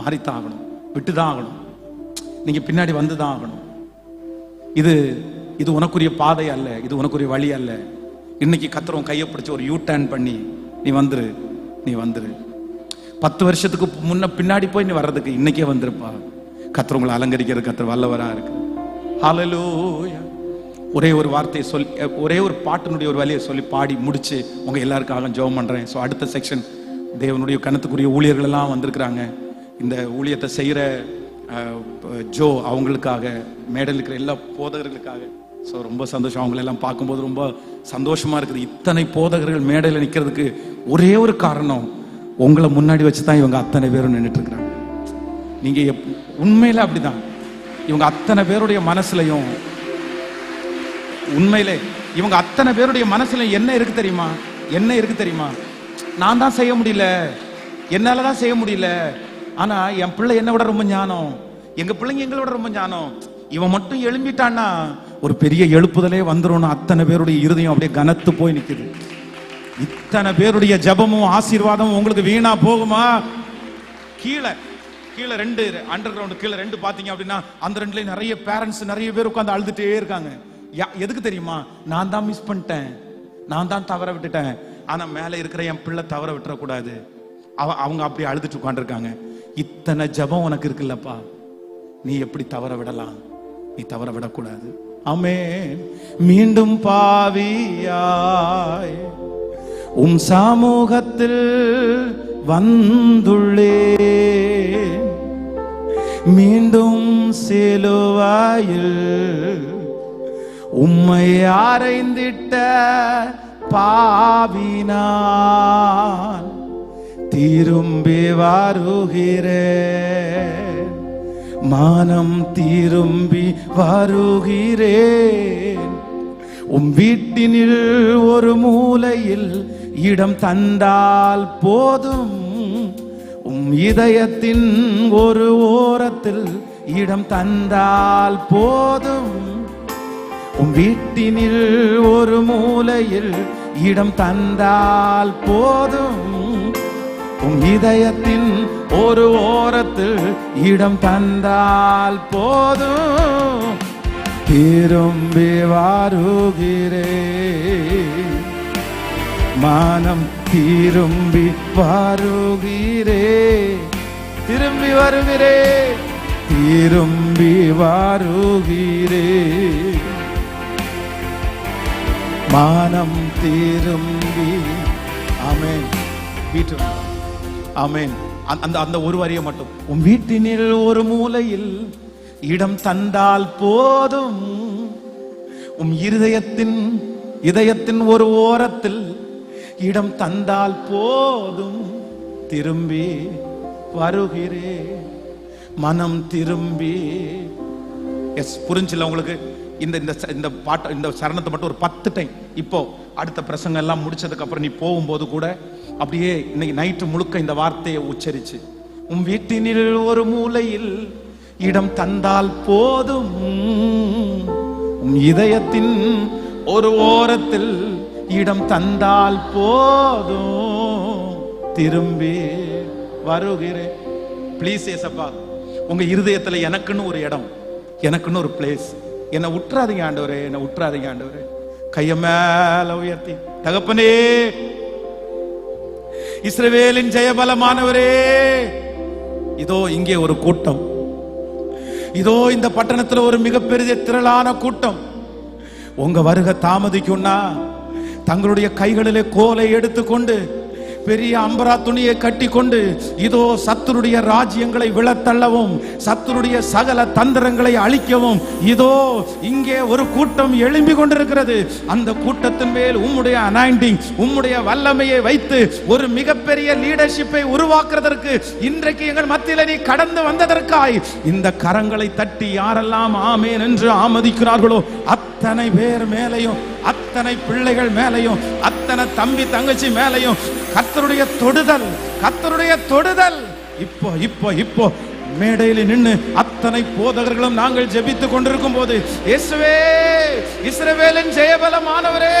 மாறித்தான் ஆகணும், விட்டுதான் ஆகணும், நீங்க பின்னாடி வந்துதான் ஆகணும். இது உனக்குரிய பாதை அல்ல, இது உனக்குரிய வழி அல்ல. இன்னைக்கு கர்த்தர் கையை பிடிச்சு ஒரு யூ டர்ன் பண்ணி நீ வந்துரு, நீ வந்துரு. 10 வருஷத்துக்கு முன்ன பின்னாடி போய் நீ வர்றதுக்கு இன்னைக்கே வந்திருப்பா. கர்த்தர் உங்களை அலங்கரிக்கிறது கர்த்தர் வல்லவரா இருக்கு. ஹல்லேலூயா. ஒரே ஒரு வார்த்தையை சொல்லி, ஒரே ஒரு பாட்டினுடைய ஒரு வழியை சொல்லி பாடி முடிச்சு உங்க எல்லாருக்காக ஜெபம் பண்றேன். ஸோ அடுத்த செக்ஷன் தேவனுடைய கணத்துக்குரிய ஊழியர்கள் எல்லாம் வந்திருக்கிறாங்க. இந்த ஊழியத்தை செய்யற ஜோ அவங்களுக்காக, மேடல் இருக்கிற எல்லா போதகர்களுக்காக. ஸோ ரொம்ப சந்தோஷம், அவங்களெல்லாம் பார்க்கும்போது ரொம்ப சந்தோஷமா இருக்குது. இத்தனை போதகர்கள் மேடையில் நிற்கிறதுக்கு ஒரே ஒரு காரணம், உங்களை முன்னாடி வச்சு தான் இவங்க அத்தனை பேரும் நின்றுட்டு இருக்கிறாங்க. நீங்க உண்மையில அப்படிதான். இவங்க அத்தனை பேருடைய மனசுலையும், உண்மையிலே இவங்க அத்தனை பேருடைய மனசுல என்ன இருக்கு தெரியுமா? என்ன இருக்கு தெரியுமா? நான் தான் செய்ய முடியல, என்னாலதான் செய்ய முடியல, ஆனா என் பிள்ளை என்னை விட ரொம்ப ஞானம், எங்க பிள்ளைங்க எங்களை விட ரொம்ப ஞானம், இவன் மட்டும் எழும்பிட்டான்னா ஒரு பெரிய எழுப்புதலே வந்துடும். அத்தனை பேருடைய இருதயம் அப்படியே கனத்து போய் நிக்குது. இத்தனை பேருடைய ஜபமும் ஆசீர்வாதமும் உங்களுக்கு வீணா போகுமா? கீழே 2 அண்டர் கிரவுண்ட் கீழே 2 பாத்தீங்க அப்படின்னா, அந்த 2லயும் நிறைய பேரண்ட்ஸ் நிறைய பேர் உட்காந்து அழுதுட்டே இருக்காங்க. எதுக்கு தெரியுமா? நான் தான் மிஸ் பண்ணிட்டேன், நான் தான் தவற விட்டுட்டேன், ஆனா மேல இருக்கிற என் பிள்ளை தவற விட்டுறக்கூடாது. அவங்க அப்படி அழுதுட்டு உட்காந்துருக்காங்க. இத்தனை ஜபம் உனக்கு இருக்குல்லப்பா, நீ எப்படி தவற விடலாம்? நீ தவற விடக்கூடாது. ஆமென். மீண்டும் பாவியாய் உம் சமூகத்தில் வந்துள்ளே, மீண்டும் சிலுவையில் உம்மை அறைந்திட்ட பாவினான் திரும்பி வருகிறேன், மனம் திரும்பி வருகிறேன். உம் வீட்டினில் ஒரு மூலையில் இடம் தந்தால் போதும், உம் இதயத்தின் ஒரு ஓரத்தில் இடம் தந்தால் போதும். உம் வீட்டினில் ஒரு மூலையில் இடம் தந்தால் போதும், உம் இதயத்தின் ஒரு ஓரத்தில் இடம் தந்தால் போதும். திரும்பி வருகிறேன், மனம் திரும்பி வருகிறேன், திரும்பி வருகிறேன், திரும்பி வருகிறேன், மனம் திரும்பி. ஆமென். வீட்டு ஆமென். அந்த ஒரு வரியை மட்டும், உன் வீட்டினில் ஒரு மூலையில் இடம் தந்தால் போதும், உம் இதயத்தின் ஒரு ஓரத்தில் இடம் தந்தால் போதும். திரும்பி வருகிறேன், மனம் திரும்பி. எஸ், புரிஞ்சில்ல உங்களுக்கு? இந்த பாட்டு, இந்த சரணத்தை மட்டும் ஒரு 10 டைம். இப்போ அடுத்த பிரசங்கம் எல்லாம் முடிச்சதுக்கு அப்புறம் நீ போகும்போது கூட அப்படியே இன்னைக்கு நைட்டு முழுக்க இந்த வார்த்தையை உச்சரிச்சு, உம் வீட்டினில் ஒரு மூலையில் இடம் தந்தால் போதும், உம் இதயத்தின் ஒரு ஓரத்தில் இடம் தந்தால் போதும். திரும்பி வருகிறேன். ப்ளீஸ் ஏசப்பா, உங்க இருதயத்துல எனக்குன்னு ஒரு இடம், எனக்குன்னு ஒரு பிளேஸ். என்னை உற்றாதீங்க ஆண்டவரே, என்னை உற்றாதீங்க ஆண்டவரே. கைய மேல உயர்த்தி, தகப்பனே, இஸ்ரவேலின் ஜெயபலமானவரே, இதோ இங்கே ஒரு கூட்டம், இதோ இந்த பட்டணத்துல ஒரு மிகப்பெரிய திரளான கூட்டம். உங்க வருகை தாமதிக்கும்னா தங்களுடைய கைகளிலே கோலை எடுத்துக்கொண்டு பெரிய அம்பரா துணியை கட்டி கொண்டு இதோ சத்துருடைய ராஜ்யங்களை விழத்தள்ளவும், சத்துருடைய சகல தந்திரங்களை அழிக்கவும் இதோ இங்கே ஒரு கூட்டம் எழும்பி கொண்டிருக்கிறது. அந்த கூட்டத்தின் மேல் உம்முடைய அனாயிண்டிங், உம்முடைய வல்லமையை வைத்து ஒரு மிகப்பெரிய லீடர்ஷிப்பை உருவாக்குறதற்கு இன்றைக்கு எங்கள் மத்தியில நீ கடந்து வந்ததற்காய் இந்த கரங்களை தட்டி யாரெல்லாம் ஆமேன் என்று ஆமதிக்கிறார்களோ அத்தனை பேர் மேலையும், அத்தனை பிள்ளைகள் மேலையும், அத்தனை தம்பி தங்கச்சி மேலையும் கர்த்தருடைய தொடுதல், கர்த்தருடைய தொடுதல். இப்போ இப்போ இப்போ மேடையில் நின்று அத்தனை போதகர்களும் நாங்கள் ஜெபித்துக் கொண்டிருக்கும் போது, இயேசுவே, இஸ்ரவேலின் ஜெயபலமானவரே,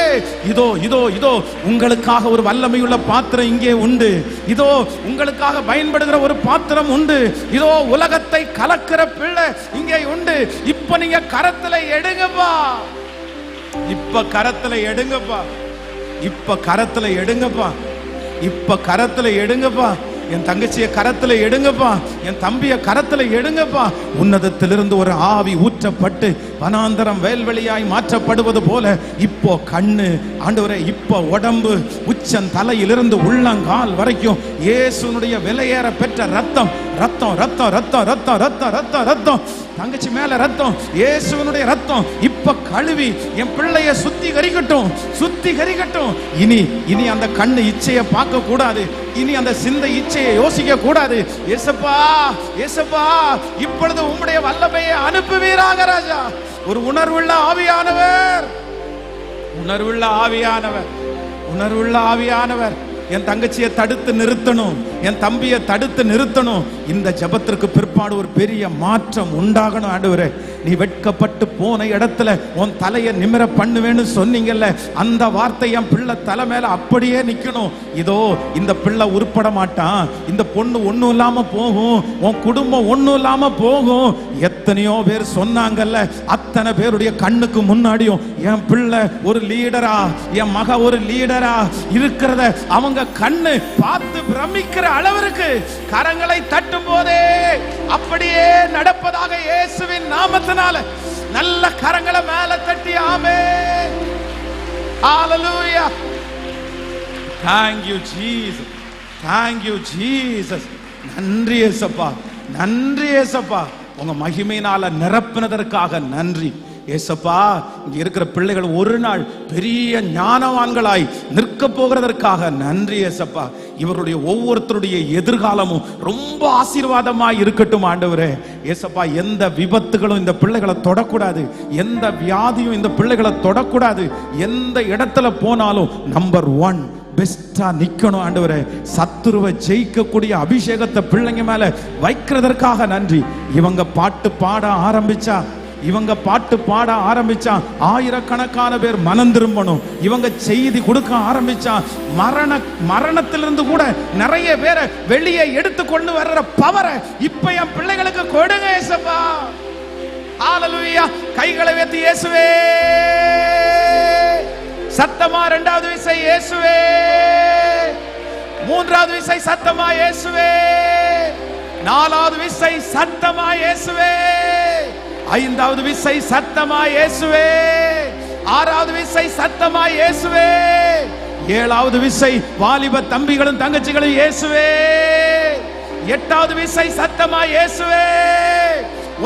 இதோ இதோ இதோ உங்களுக்காக ஒரு வல்லமையுள்ள பாத்திரம் இங்கே உண்டு, இதோ உங்களுக்காக பயன்படுகிற ஒரு பாத்திரம் உண்டு, இதோ உலகத்தை கலக்கிற பிள்ளை இங்கே உண்டு. இப்ப நீங்க கரத்துல எடுங்கப்பா, இப்ப கரத்துல எடுங்கப்பா, இப்ப கரத்துல எடுங்கப்பா, இப்ப கரத்துல எடுங்கப்பா. என் தங்கச்சியை கரத்துல எடுங்கப்பா, என் தம்பிய கரத்துல எடுங்கப்பா. உன்னதத்திலிருந்து ஒரு ஆவி ஊற்றப்பட்டு வனாந்தரம் வயல்வெளியாய் மாற்றப்படுவது போல இப்போ கண்ணு ஆண்டவரே, இப்போ உடம்பு உச்சன் தலையிலிருந்து உள்ளங்கால் வரைக்கும் இயேசுனுடைய விலையேற பெற்ற ரத்தம், ரத்தம் ரத்தம் ரத்தம் ரத்தம் ரத்தம் ரத்தம் ரத்தம், தங்கச்சி மேல ரத்தம், இயேசுனுடைய ரத்தம் இப்ப கழுவி என் பிள்ளைய சுத்திகரிக்கட்டும், சுத்திகரிக்கட்டும். இனி இனி அந்த கண்ணு இச்சையை பார்க்க கூடாது, இனி அந்த சிந்தை இச்சையை யோசிக்க கூடாது. இயேசப்பா, இயேசப்பா, இப்பொழுது உம்முடைய வல்லமையை அனுப்புவீராக ராஜா. ஒரு உணர்வுள்ள ஆவியானவர், உணர்வுள்ள ஆவியானவர், உணர்வுள்ள ஆவியானவர் என் தங்கச்சியை தடுத்து நிறுத்தணும், என் தம்பியை தடுத்து நிறுத்தணும். இந்த ஜெபத்திற்கு பிற்பாடு ஒரு பெரிய மாற்றம் உண்டாகணும். ஆண்டவரே, நீ வெட்கப்பட்டு போன இடத்துல உன் தலையை நிமிர பண்ணுவேன்னு சொன்னீங்கல்ல, அந்த வார்த்தை என் பிள்ளை தலை மேல அப்படியே நிக்கணும். இதோ இந்த பிள்ளை உருப்பட மாட்டான், இந்த பொண்ணு ஒண்ணும் இல்லாம போகும், உன் குடும்பம் ஒண்ணும் இல்லாம போகும். எத்தனையோ பேர் சொன்னாங்கல்ல, அத்தனை பேருடைய கண்ணுக்கு முன்னாடியும் என் பிள்ளை ஒரு லீடரா, என் மக ஒரு லீடரா இருக்கிறத அவங்க கண்ணு பார்த்து பிரமிக்கிற அளவிற்கு கரங்களை தட்டும் போதே அப்படியே நடப்பதாக இயேசுவின் நாமத்தினால நல்ல கரங்களை மேல தட்டி ஆமென். ஹalleluya. Thank you Jesus, thank you Jesus. நன்றி இயேசப்பா, நன்றி இயேசப்பா. உங்க மகிமையினால நிரப்பினதற்காக நன்றி. ஏசப்பா இங்க இருக்கிற பிள்ளைகள் ஒரு நாள் பெரிய ஞானவான்களாய் நிற்க போகிறதற்காக நன்றி ஏசப்பா. இவருடைய ஒவ்வொருத்தருடைய எதிர்காலமும் ரொம்ப ஆசீர்வாதமாய் இருக்கட்டும் ஆண்டவரே. ஏசப்பா எந்த விபத்துகளும் இந்த பிள்ளைகளை தொடக்கூடாது, எந்த வியாதியும் இந்த பிள்ளைகளை தொடக்கூடாது. எந்த இடத்துல போனாலும் நம்பர் 1 பெஸ்டா நிக்கணும் ஆண்டவரே. சத்துருவை ஜெயிக்கக்கூடிய அபிஷேகத்தை பிள்ளைங்க மேல வைக்கிறதற்காக நன்றி. இவங்க பாட்டு பாட ஆரம்பிச்சா ஆயிரக்கணக்கான பேர் மனம் திரும்பணும். இவங்க செய்தி கொடுக்க ஆரம்பிச்சா மரணத்திலிருந்து கூட நிறைய பேரை வெளியே எடுத்து கொண்டு வர்ற பவரை இப்ப என் பிள்ளைகளுக்கு கொடுங்க ஏசப்பா. ஹalleluya. கைகளை உயர்த்தி இயேசுவே. சத்தமா 2வது விசை இயேசுவே. 3வது விசை சத்தமா இயேசுவே. 4வது விசை சத்தமா இயேசுவே. 5வது விசை சத்தமா இயேசுவே. 6வது விசை சத்தமா இயேசுவே. 7வது விசை வாலிப தம்பிகளும் தங்கச்சிகளும் இயேசுவே. 8வது விசை சத்தமா இயேசுவே.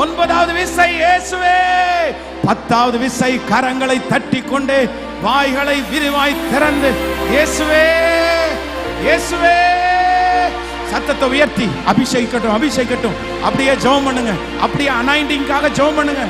9வது விசை இயேசுவே. 10வது விசை கரங்களை தட்டி கொண்டு வாய்களை விரிவாய் திறந்து இயேசுவே இயேசுவே. சத்தத்தை உயர்த்தி அபிஷேகிக்கட்டும். அப்படியே ஜெபம் பண்ணுங்க. அப்படியே அனாயிண்டிங்காக ஜெபம் பண்ணுங்க.